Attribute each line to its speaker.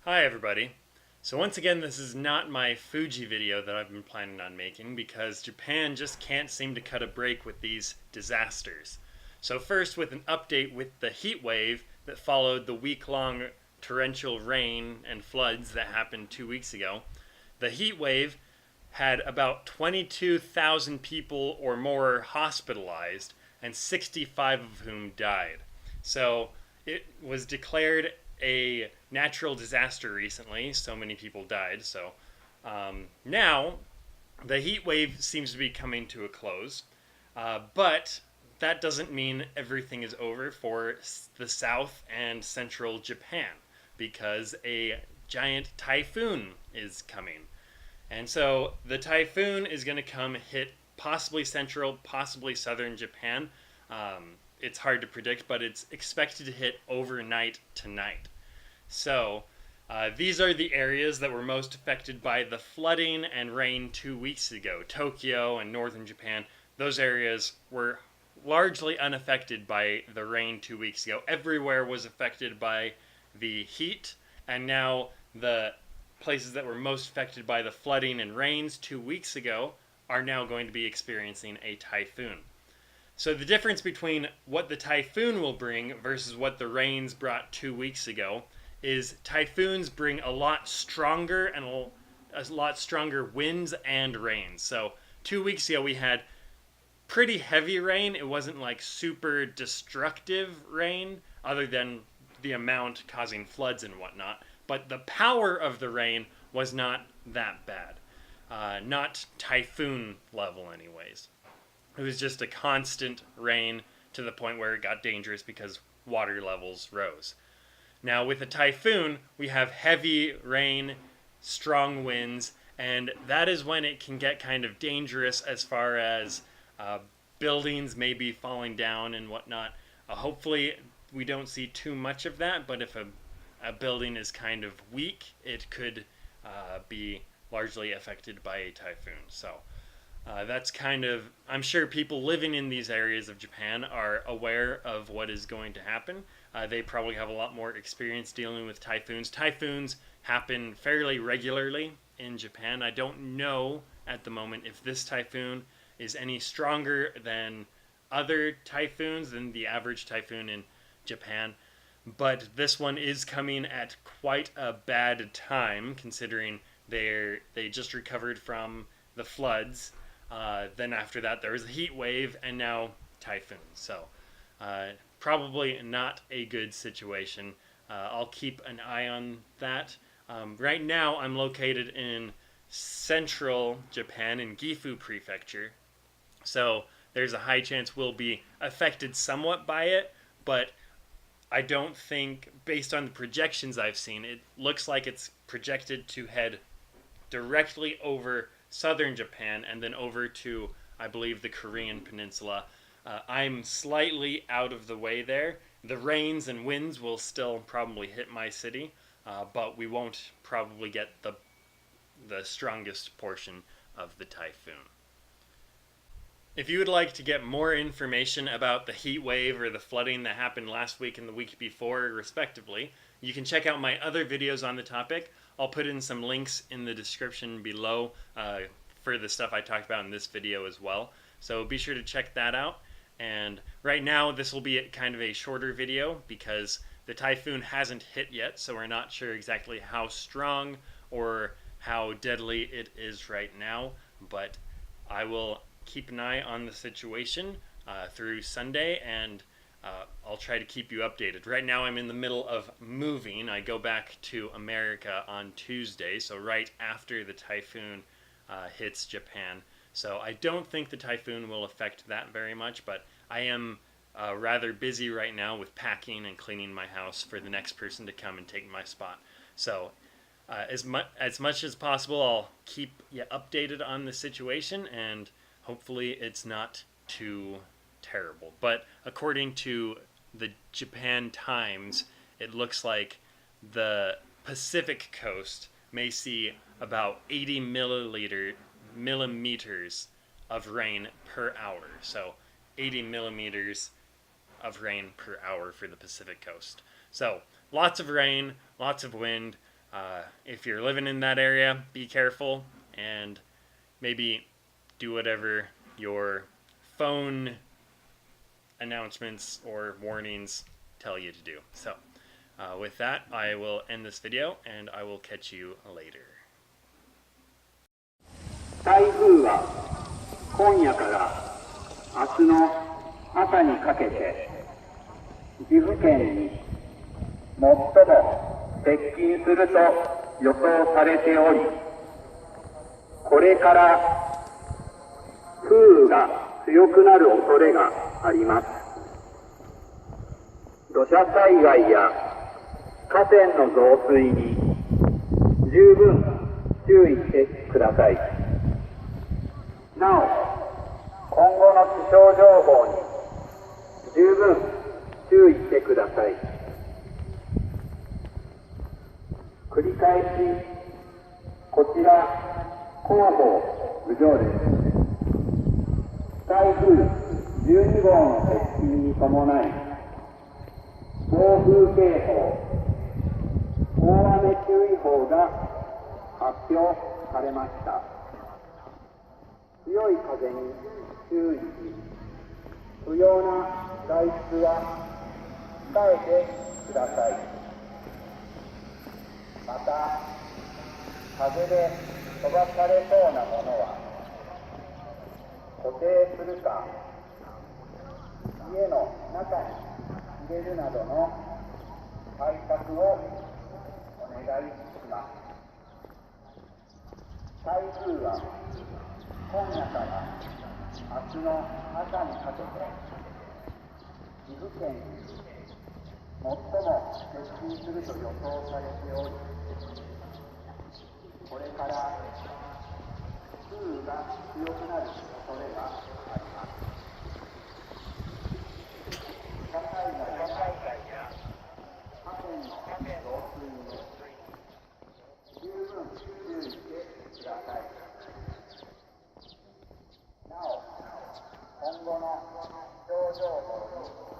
Speaker 1: Hi everybody. So once again, this is not my Fuji video that I've been planning on making because Japan just can't seem to cut a break with these disasters. So first, with an update with the heat wave that followed the week-long torrential rain and floods that happened 2 weeks ago. The heat wave had about 22,000 people or more hospitalized and 65 of whom died. So it was declared a natural disaster recently. So many people died. So now the heat wave seems to be coming to a close. But that doesn't mean everything is over for the south and central Japan because a giant typhoon is coming. And so the typhoon is going to come hit possibly central, possibly southern Japan. It's hard to predict, but it's expected to hit overnight tonight. So these are the areas that were most affected by the flooding and rain 2 weeks ago. Tokyo and northern Japan, those areas were largely unaffected by the rain 2 weeks ago. Everywhere was affected by the heat, and now the places that were most affected by the flooding and rains 2 weeks ago are now going to be experiencing a typhoon. So the difference between what the typhoon will bring versus what the rains brought 2 weeks ago is typhoons bring a lot stronger and a lot stronger winds and rains. So 2 weeks ago we had pretty heavy rain. It wasn't like super destructive rain, other than the amount causing floods and whatnot. But the power of the rain was not that bad. Not typhoon level, anyways. It was just a constant rain to the point where it got dangerous because water levels rose. Now, with a typhoon, we have heavy rain, strong winds, and that is when it can get kind of dangerous as far as buildings maybe falling down and whatnot. Hopefully, we don't see too much of that, but if a building is kind of weak, it could be largely affected by a typhoon. So that's kind of, I'm sure people living in these areas of Japan are aware of what is going to happen. They probably have a lot more experience dealing with typhoons. Typhoons happen fairly regularly in Japan. I don't know at the moment if this typhoon is any stronger than other typhoons, than the average typhoon in Japan. But this one is coming at quite a bad time, considering they just recovered from the floods. Then after that, there was a heat wave, and now typhoons. So probably not a good situation. I'll keep an eye on that. Right now, I'm located in central Japan in Gifu Prefecture. So there's a high chance we'll be affected somewhat by it, but I don't think, based on the projections I've seen, it looks like it's projected to head directly over southern Japan and then over to, I believe, the Korean peninsula. I'm slightly out of the way there. The rains and winds will still probably hit my city, but we won't probably get the strongest portion of the typhoon. If you would like to get more information about the heat wave or the flooding that happened last week and the week before, respectively, you can check out my other videos on the topic. I'll put in some links in the description below for the stuff I talked about in this video as well. So be sure to check that out. And right now, this will be kind of a shorter video because the typhoon hasn't hit yet, so we're not sure exactly how strong or how deadly it is right now. But I will keep an eye on the situation through Sunday, and I'll try to keep you updated. Right now I'm in the middle of moving. I go back to America on Tuesday, so right after the typhoon hits Japan. So I don't think the typhoon will affect that very much, but I am rather busy right now with packing and cleaning my house for the next person to come and take my spot. So as much as possible, I'll keep you updated on the situation, and hopefully it's not too terrible. But according to the Japan Times, it looks like the Pacific coast may see about 80 millimeters of rain per hour. So 80 millimeters of rain per hour for the Pacific coast. So lots of rain, lots of wind. If you're living in that area, be careful and maybe do whatever your phone announcements or warnings tell you to do. So, with that, I will end this video and I will catch you later.
Speaker 2: 台風は今夜から明日の朝にかけて岐阜県に最も接近すると予想されており、これから風雨が強くなる恐れがあります。土砂災害や河川の増水に十分注意してください。なお、今後の気象情報に十分注意してください。繰り返し、こちら広報部長です。台風12号の接近に伴い、暴風警報、大雨注意報が発表されました。強い風に注意し、不要な外出は控えてください。また、風で飛ばされそうなものは固定するか、家の中に入れるなどの対策をお願いします。台風は今夜から明日の朝にかけて岐阜県に最も接近すると予想されており、これから風雨が強くなる恐れがあります。土砂災害や河川の増水に十分注意してください。なお、今後の気象情報に